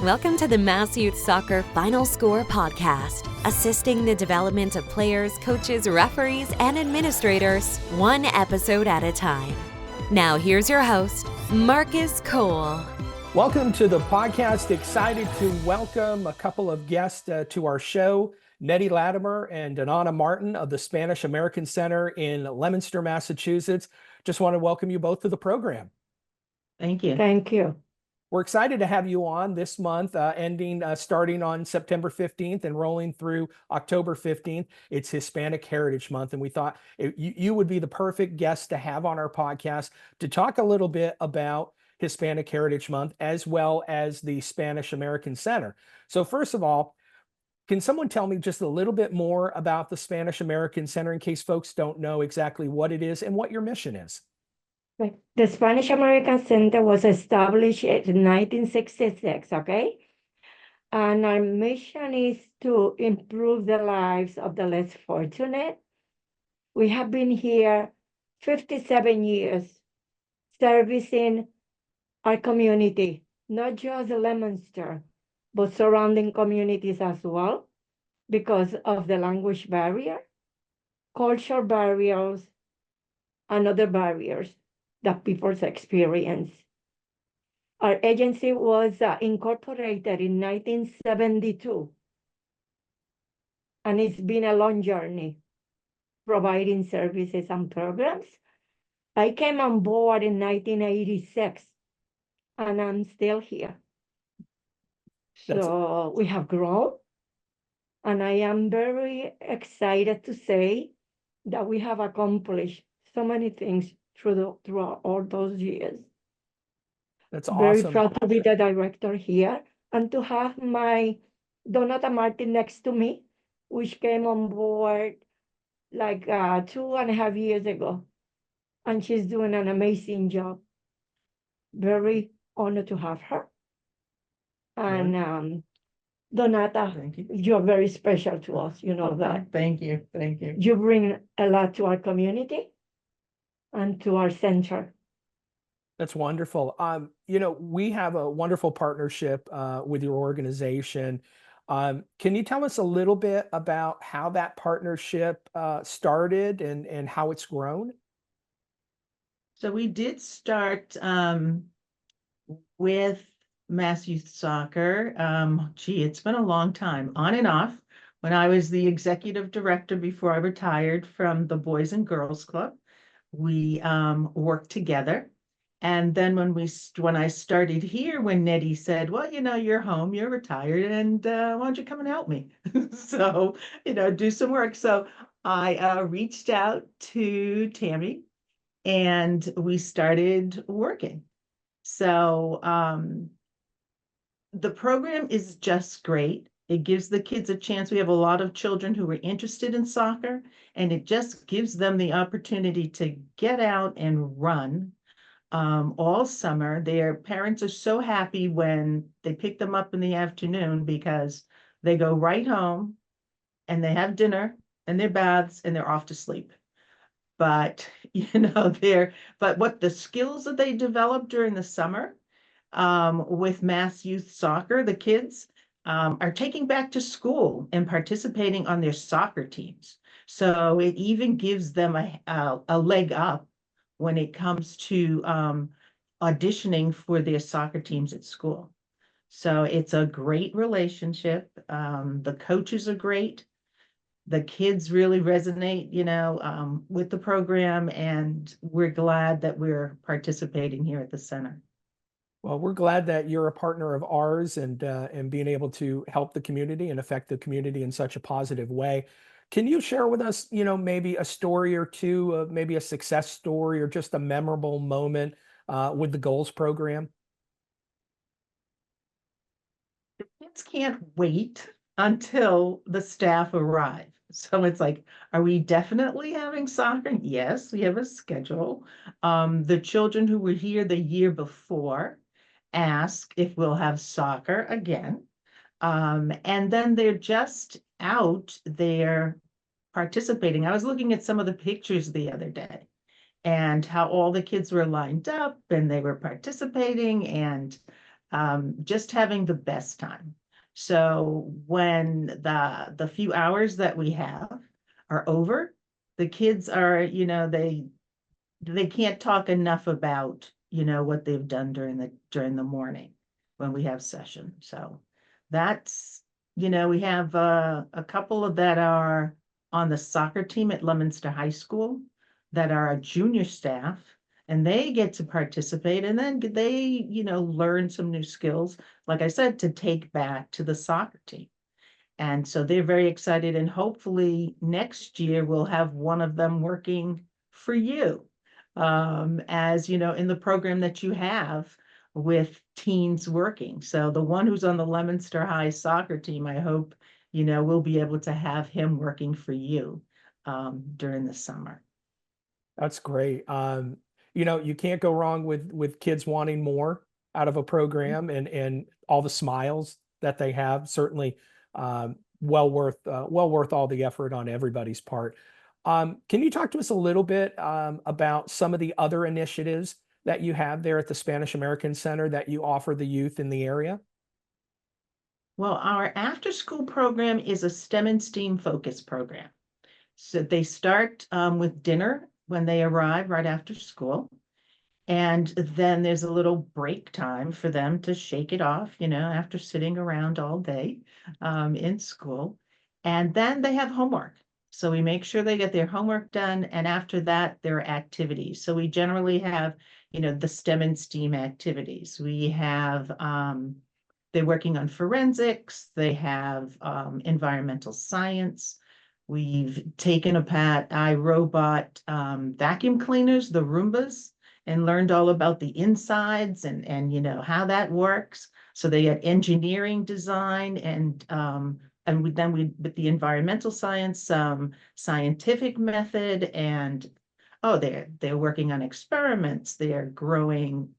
Welcome to the Mass Youth Soccer Final Score podcast, assisting the development of players, coaches, referees, and administrators, one episode at a time. Now here's your host, Marcus Cole. Welcome to the podcast. Excited to welcome a couple of guests to our show, Nettie Latimer and Donana Martin of the Spanish American Center in Leominster, Massachusetts. Just want to welcome you both to the program. Thank you. Thank you. We're excited to have you on this month, starting on September 15th and rolling through October 15th. It's Hispanic Heritage Month, and we thought you would be the perfect guest to have on our podcast to talk a little bit about Hispanic Heritage Month as well as the Spanish American Center. So first of all, can someone tell me just a little bit more about the Spanish American Center in case folks don't know exactly what it is and what your mission is? Right. The Spanish American Center was established in 1966, okay? And our mission is to improve the lives of the less fortunate. We have been here 57 years servicing our community, not just Leominster, but surrounding communities as well, because of the language barrier, cultural barriers, and other barriers that people experience. Our agency was incorporated in 1972, and it's been a long journey providing services and programs. I came on board in 1986, and I'm still here. So we have grown, and I am very excited to say that we have accomplished so many things throughout all those years. That's awesome. Very proud to be the director here and to have my Donata Martin next to me, which came on board like 2.5 years ago. And she's doing an amazing job. Very honored to have her. And Donata, Thank you. you're very special to us. You know that. Thank you. Thank you. You bring a lot to our community and to our center. That's wonderful. We have a wonderful partnership with your organization. Can you tell us a little bit about how that partnership started and how it's grown? So we did start with Mass Youth Soccer. It's been a long time, on and off. When I was the executive director before I retired from the Boys and Girls Club, we worked together. And then when I started here, when Nettie said, well, you're home, you're retired, and why don't you come and help me? So, do some work. So I reached out to Tammy and we started working. So the program is just great. It gives the kids a chance. We have a lot of children who are interested in soccer, and it just gives them the opportunity to get out and run all summer. Their parents are so happy when they pick them up in the afternoon because they go right home and they have dinner and their baths and they're off to sleep. But, but what the skills that they develop during the summer with Mass Youth Soccer, the kids are taking back to school and participating on their soccer teams. So it even gives them a leg up when it comes to auditioning for their soccer teams at school. So it's a great relationship. The coaches are great. The kids really resonate, with the program, and we're glad that we're participating here at the center. Well, we're glad that you're a partner of ours and being able to help the community and affect the community in such a positive way. Can you share with us, maybe a story or two, maybe a success story or just a memorable moment with the Goals program? The kids can't wait until the staff arrive. So it's like, are we definitely having soccer? Yes, we have a schedule. The children who were here the year before ask if we'll have soccer again. And then they're just out there participating. I was looking at some of the pictures the other day and how all the kids were lined up and they were participating, and just having the best time. So when the few hours that we have are over, the kids are, they can't talk enough about, what they've done during the morning when we have session. So that's, we have a couple of that are on the soccer team at Leominster High School that are a junior staff, and they get to participate, and then they, learn some new skills, like I said, to take back to the soccer team. And so they're very excited, and hopefully next year we'll have one of them working for you, as in the program that you have with teens working. So the one who's on the Leominster High soccer team, I hope, we'll be able to have him working for you during the summer. That's great. You can't go wrong with kids wanting more out of a program, and all the smiles that they have. Certainly, well worth all the effort on everybody's part. Can you talk to us a little bit about some of the other initiatives that you have there at the Spanish American Center that you offer the youth in the area? Well, our after-school program is a STEM and STEAM focused program. So they start with dinner when they arrive right after school. And then there's a little break time for them to shake it off, after sitting around all day in school. And then they have homework. So we make sure they get their homework done. And after that, their activities. So we generally have, the STEM and STEAM activities. We have, they're working on forensics. They have environmental science. We've taken apart iRobot vacuum cleaners, the Roombas, and learned all about the insides and how that works. So they had engineering design and then we with the environmental science, scientific method, and they're working on experiments. They're growing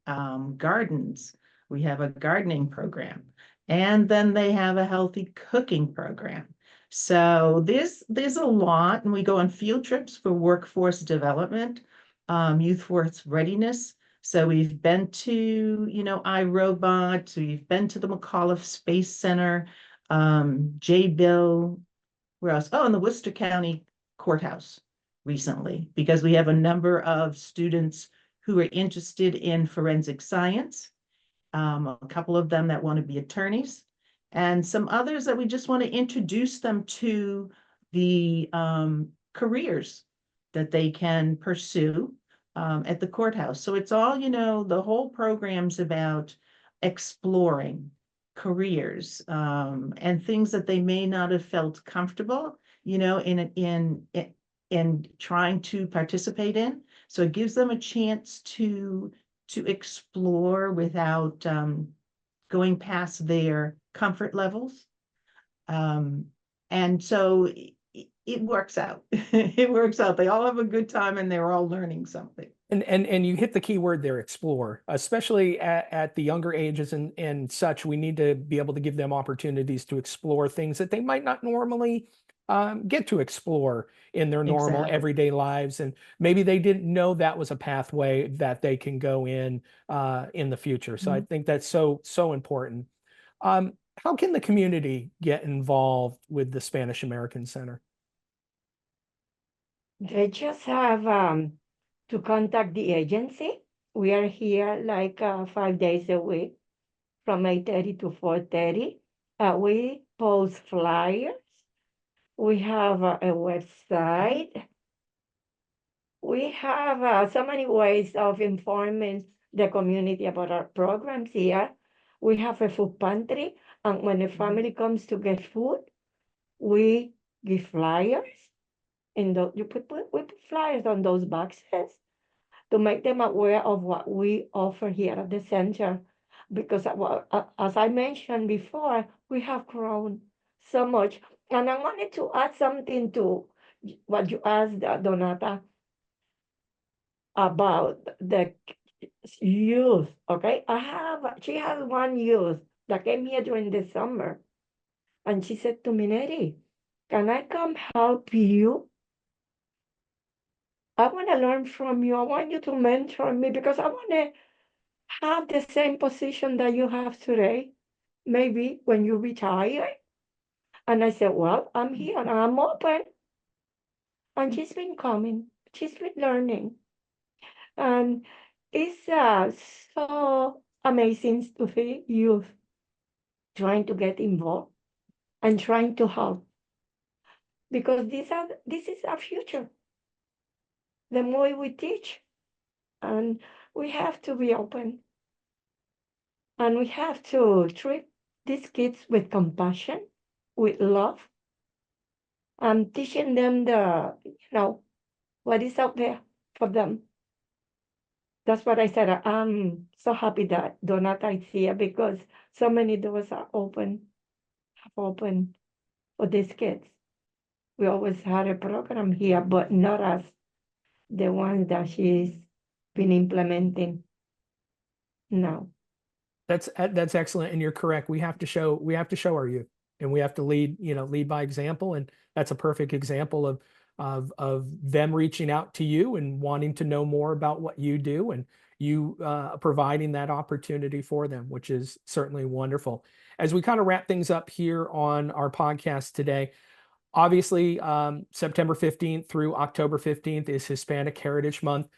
gardens. We have a gardening program, and then they have a healthy cooking program. So there's a lot, and we go on field trips for workforce development, youth force readiness. So we've been to, iRobot, we've been to the McAuliffe Space Center, J-Bill, where else? Oh, and the Worcester County Courthouse recently, because we have a number of students who are interested in forensic science, a couple of them that want to be attorneys, and some others that we just want to introduce them to the careers that they can pursue at the courthouse. So it's all, the whole program's about exploring careers and things that they may not have felt comfortable, in trying to participate in. So it gives them a chance to explore without going past their comfort levels. And so it works out. It works out. They all have a good time and they're all learning something. And you hit the key word there, explore, especially at the younger ages and such. We need to be able to give them opportunities to explore things that they might not normally get to explore in their normal Exactly. everyday lives. And maybe they didn't know that was a pathway that they can go in the future. So I think that's so important. How can the community get involved with the Spanish American Center? They just have to contact the agency. We are here like 5 days a week from 8:30 to 4:30. We post flyers. We have a website. We have so many ways of informing the community about our programs here. We have a food pantry, and when a family comes to get food, we give flyers. We put flyers on those boxes to make them aware of what we offer here at the center. Because as I mentioned before, we have grown so much. And I wanted to add something to what you asked, Donata, about the youth. Okay, she has one youth that came here during the summer, and she said to me, Neri, can I come help you? I want to learn from you. I want you to mentor me because I want to have the same position that you have today, maybe when you retire. And I said, well, I'm here and I'm open. And she's been coming, she's been learning. And it's so amazing to see youth trying to get involved and trying to help because this is our future. The more we teach, and we have to be open, and we have to treat these kids with compassion, with love, and teaching them what is out there for them. That's what I said. I'm so happy that Donata is here because so many doors are open, have opened for these kids. We always had a program here, but not as the ones that she's been implementing now. That's excellent, and you're correct. We have to show our youth, and we have to lead by example. And that's a perfect example of them reaching out to you and wanting to know more about what you do, and you providing that opportunity for them, which is certainly wonderful. As we kind of wrap things up here on our podcast today, obviously September 15th through October 15th is Hispanic Heritage Month.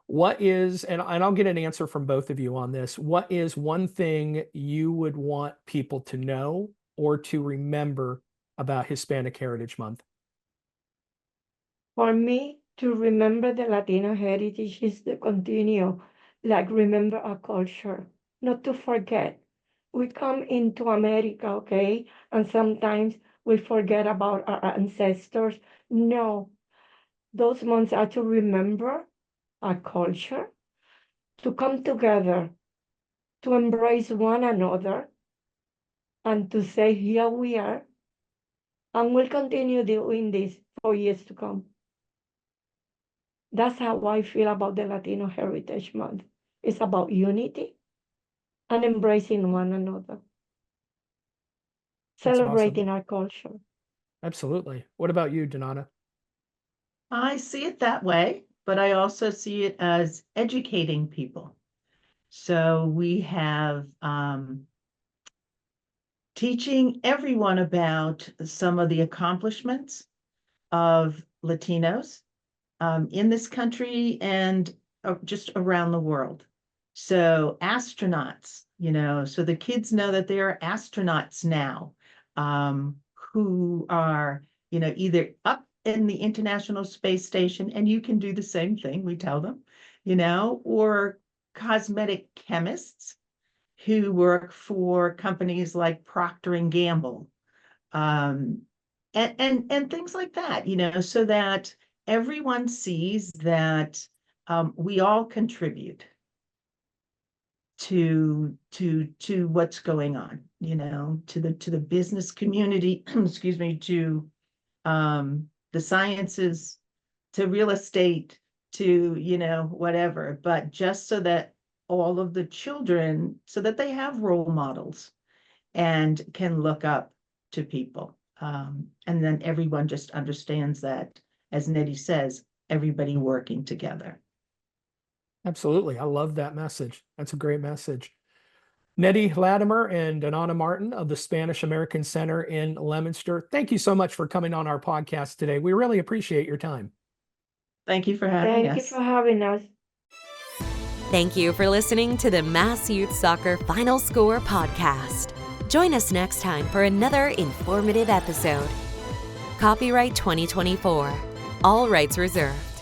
What is, and I'll get an answer from both of you on this, what is one thing you would want people to know or to remember about Hispanic Heritage Month? For me, to remember the Latino heritage is to continue, remember our culture, not to forget. We come into America, okay, and sometimes we forget about our ancestors. No, those months are to remember our culture, to come together, to embrace one another, and to say, here we are, and we'll continue doing this for years to come. That's how I feel about the Latino Heritage Month. It's about unity and embracing one another, That's celebrating awesome. our culture. Absolutely. What about you, Donata? I see it that way, but I also see it as educating people. So we have teaching everyone about some of the accomplishments of Latinos in this country and just around the world. So astronauts, so the kids know that there are astronauts now who are, either up in the International Space Station, and you can do the same thing, we tell them, or cosmetic chemists who work for companies like Procter and Gamble, and things like that, so that everyone sees that we all contribute to what's going on, to the business community, excuse me, to the sciences, to real estate, to whatever, but just so that all of the children, so that they have role models and can look up to people. And then everyone just understands that, as Nettie says, everybody working together. Absolutely. I love that message. That's a great message. Nettie Latimer and Donata Martin of the Spanish American Center in Leominster, thank you so much for coming on our podcast today. We really appreciate your time. Thank you for having us. Thank you for having us. Thank you for listening to the Mass Youth Soccer Final Score podcast. Join us next time for another informative episode. Copyright 2024. All rights reserved.